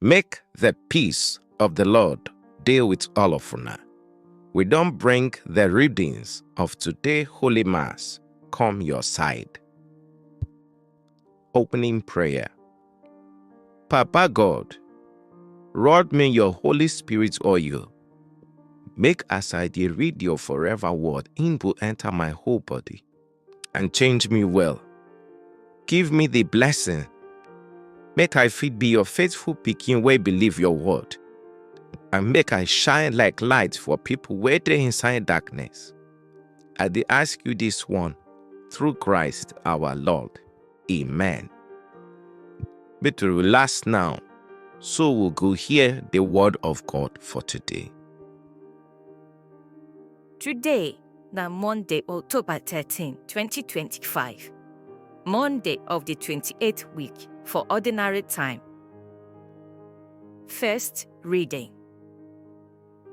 Make the peace of the Lord deal with all of una. We don't bring the readings of today Holy Mass come your side. Opening prayer. Papa God, rod me your Holy Spirit oil. Make as I dey read your forever word, it will enter my whole body and change me well. Give me the blessing. Make I fit be your faithful pikin wey believe your word. And make I shine like light for people wey dey inside darkness. I dey ask you this one through Christ our Lord. Amen. But we last now, so we'll go hear the word of God for today. Today, na Monday, October 13, 2025. Monday of the 28th week for ordinary time. First reading.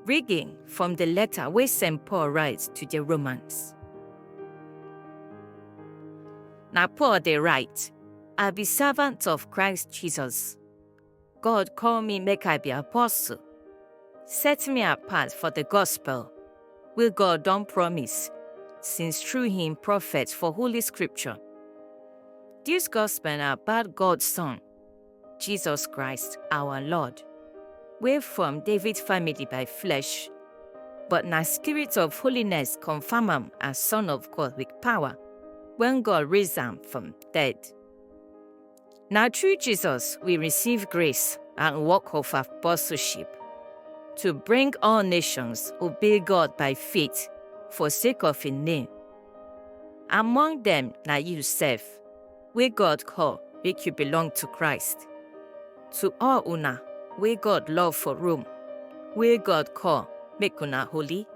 Reading from the letter where St. Paul writes to the Romans. Now Paul dey write, I be servant of Christ Jesus. God call me make I be apostle. Set me apart for the gospel, will God don't promise, since through him prophets for Holy Scripture. This gospel na about God's Son, Jesus Christ, our Lord. We from David's family by flesh, but na spirit of holiness confirm him as Son of God with power, when God raised him from dead. Now through Jesus we receive grace and work of apostleship, to bring all nations obey God by faith for sake of his name. Among them na you sef, wey God call, make you belong to Christ. To all una, wey God love for Rome, wey God call, make una holy.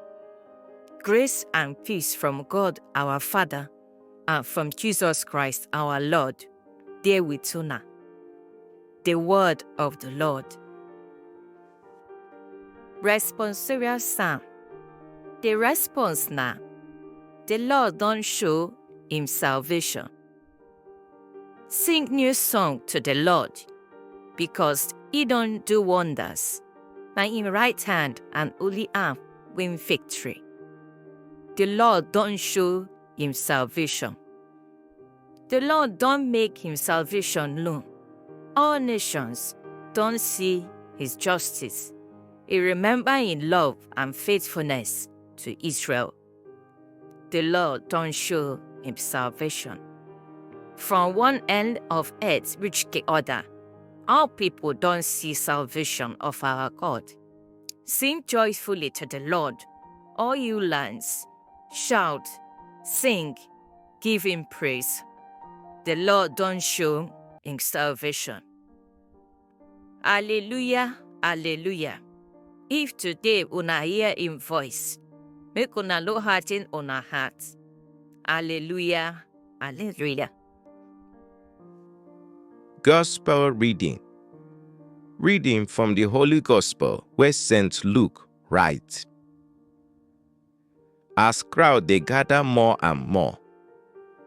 Grace and peace from God our Father, and from Jesus Christ our Lord, dey with una. The word of the Lord. Responsorial Psalm. The response na, the Lord don't show him salvation. Sing new song to the Lord, because he don't do wonders. By him right hand and holy arm win victory. The Lord don't show him salvation. The Lord don't make him salvation known. All nations don't see his justice. He remember in love and faithfulness to Israel. The Lord don't show him salvation. From one end of earth reach the other, all people don't see salvation of our God. Sing joyfully to the Lord, all you lands. Shout, sing, give him praise. The Lord don't show him salvation. Alleluia, alleluia. If today una hear him voice, make una look heart in una heart. Alleluia, alleluia. Gospel reading. Reading from the Holy Gospel where St. Luke writes. As crowd they gather more and more,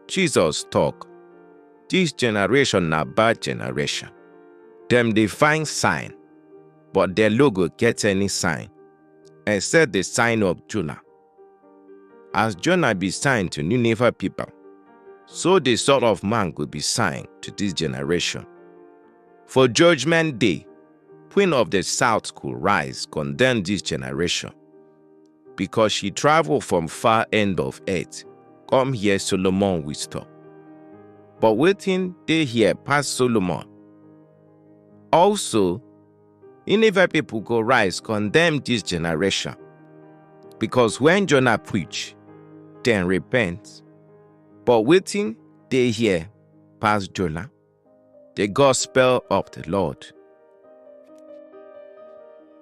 Jesus talk, this generation na bad generation. Them they find sign, but they no go get any sign, except the sign of Jonah. As Jonah be sign to Nineveh people, so the Son of Man will be sign to this generation. For judgment day, Queen of the South could rise, condemn this generation, because she traveled from far end of earth, come here Solomon wisdom. But waiting they hear past Solomon. Also, Nineveh people go rise, condemn this generation, because when Jonah preach, then repent. But waiting they hear past Jonah, the gospel of the Lord.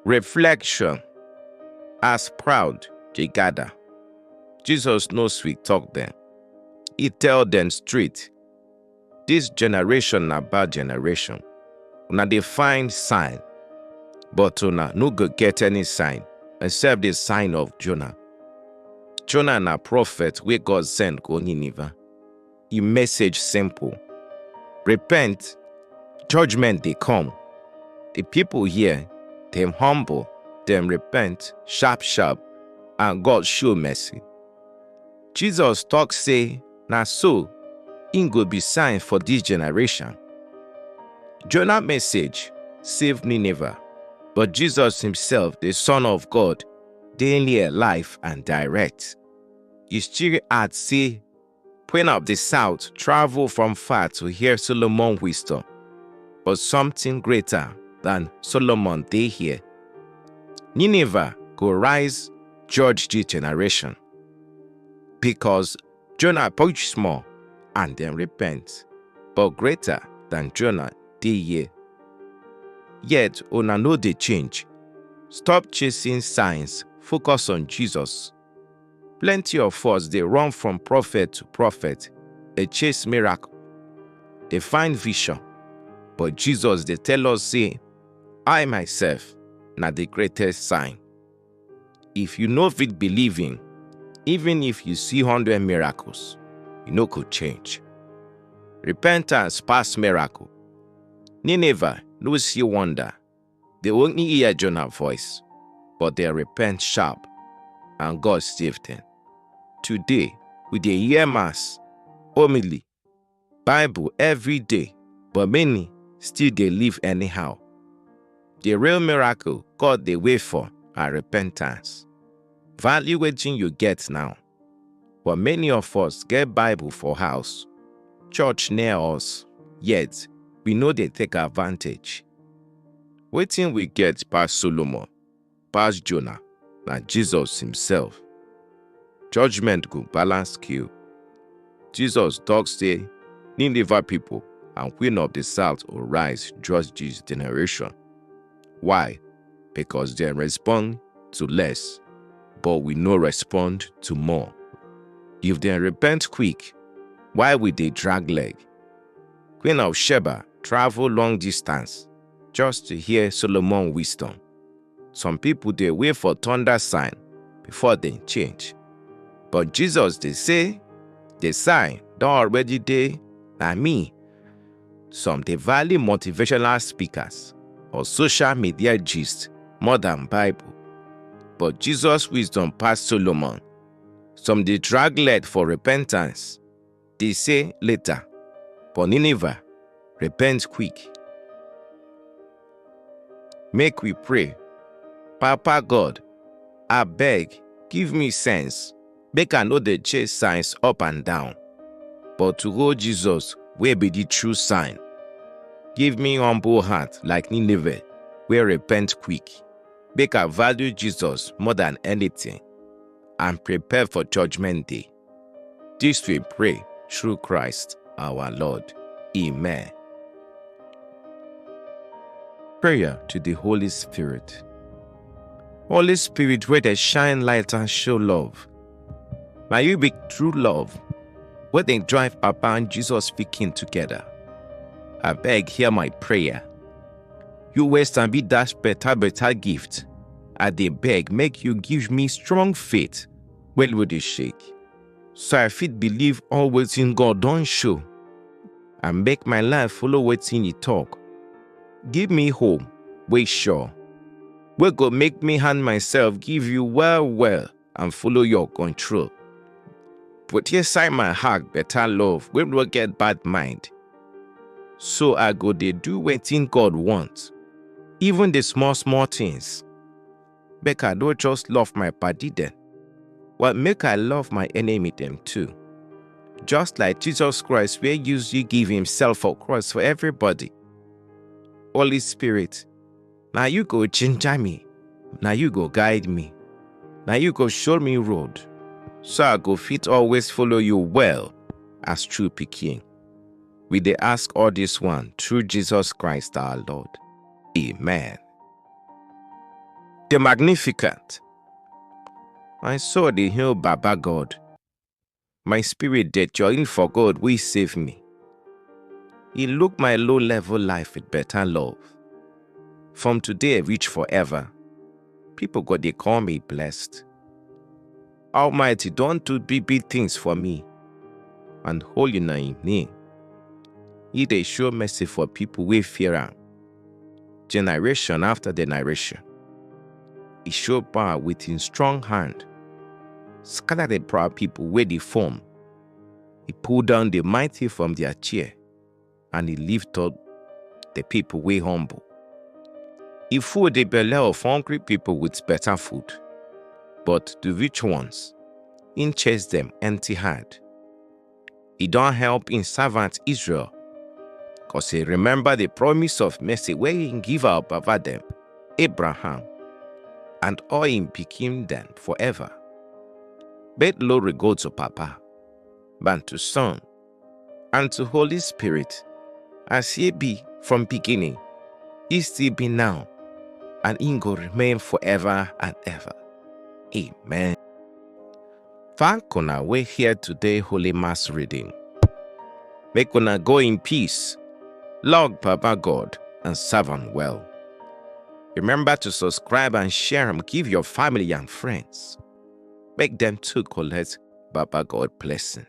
Reflection. As proud they gather, Jesus no sweet talk them. He tell them straight, this generation na bad generation. Una dey find sign, but una no go get any sign except the sign of Jonah. Jonah na prophet wey God send go Nineveh. His message simple. Repent, judgment dey come. The people here, them humble, them repent, sharp, and God show mercy. Jesus talk say, na so, im go be sign for this generation. Jonah message save Nineveh, but Jesus himself, the Son of God, daily alive and direct. His still add say, Queen of the South travel from far to hear Solomon wisdom, but something greater than Solomon they hear. Nineveh go rise, judge this generation, because Jonah preach small and then repent, but greater than Jonah they hear. Yet una no dey change. Stop chasing signs, focus on Jesus. Plenty of us they run from prophet to prophet, they chase miracle, they find vision, but Jesus they tell us say, I myself na the greatest sign. If you no fit believing, even if you see 100 miracles, you no could change. Repentance pass miracle. Nineveh no see wonder. They only hear Jonah's voice, but they repent sharp, and God saved them. Today, we dey hear mass, homily, Bible every day, but many still dey live anyhow. The real miracle God dey wait for are repentance. Value wetin you get now. But many of us get Bible for house, church near us, yet we no dey take advantage. Wetin we get pass Solomon, pass Jonah, na Jesus himself. Judgment go balance kill. Jesus talk say, Nineveh people and Queen of the South will rise judge this generation. Why? Because they respond to less, but we no respond to more. If they repent quick, why would they drag leg? Queen of Sheba travel long distance just to hear Solomon wisdom. Some people they wait for thunder sign before they change. But Jesus they say, the sign don't already dey na me. Some they value motivational speakers or social media gist more than Bible. But Jesus' wisdom pass Solomon. Some they drag leg for repentance. They say later, but Nineveh, repent quick. Make we pray. Papa God, I beg, give me sense. Make I know the chase signs up and down, but to hold Jesus will be the true sign. Give me humble heart like Nineveh, where repent quick. Make I value Jesus more than anything, and prepare for judgment day. This we pray through Christ our Lord. Amen. Prayer to the Holy Spirit. Holy Spirit, where they shine light and show love. May you be true love, where they drive Papa and Jesus speaking together. I beg, hear my prayer. You waste and be that better gift. I dey beg, make you give me strong faith when we dey shake. So I fit believe all wetin God don show, and make my life follow wetin He talk. Give me hope, wey sure, wey go make me hand myself give you well, and follow your control. Put inside my heart better love, wey no get bad mind. So I go dey do wetin God want, even the small things. Make I don't just love my padi dem, but make I love my enemy them too. Just like Jesus Christ wey use you give himself for cross for everybody. Holy Spirit, now you go ginger me, now you go guide me, now you go show me road, so I go fit always follow you well as true pikin. We dey ask all this one through Jesus Christ our Lord. Amen. The Magnificat. My soul dey hail Baba God. My spirit dey join for God wey save me. He look my low level life with better love. From today reach forever, people go dey call me blessed. Almighty don do big things for me, and holy na him name. He dey show mercy for people wey fear am. generation after generation. He showed power with his strong hand, scattered the proud people where they form. He pulled down the mighty from their chair, and he lifted up the people way humble. He filled the belly of hungry people with better food, but the rich ones, he chased them empty-handed. He don't help his servant Israel, because he remembered the promise of mercy where he give up over them, Abraham, and all him became them forever. But glory go to Papa, and to Son, and to Holy Spirit, as he be from beginning, he still be now, and he go remain forever and ever. Amen. Thank una we hear today Holy Mass reading. Make una go in peace, love Papa God, and serve am well. Remember to subscribe and share and give your family and friends. Make them too collect Papa God blessing.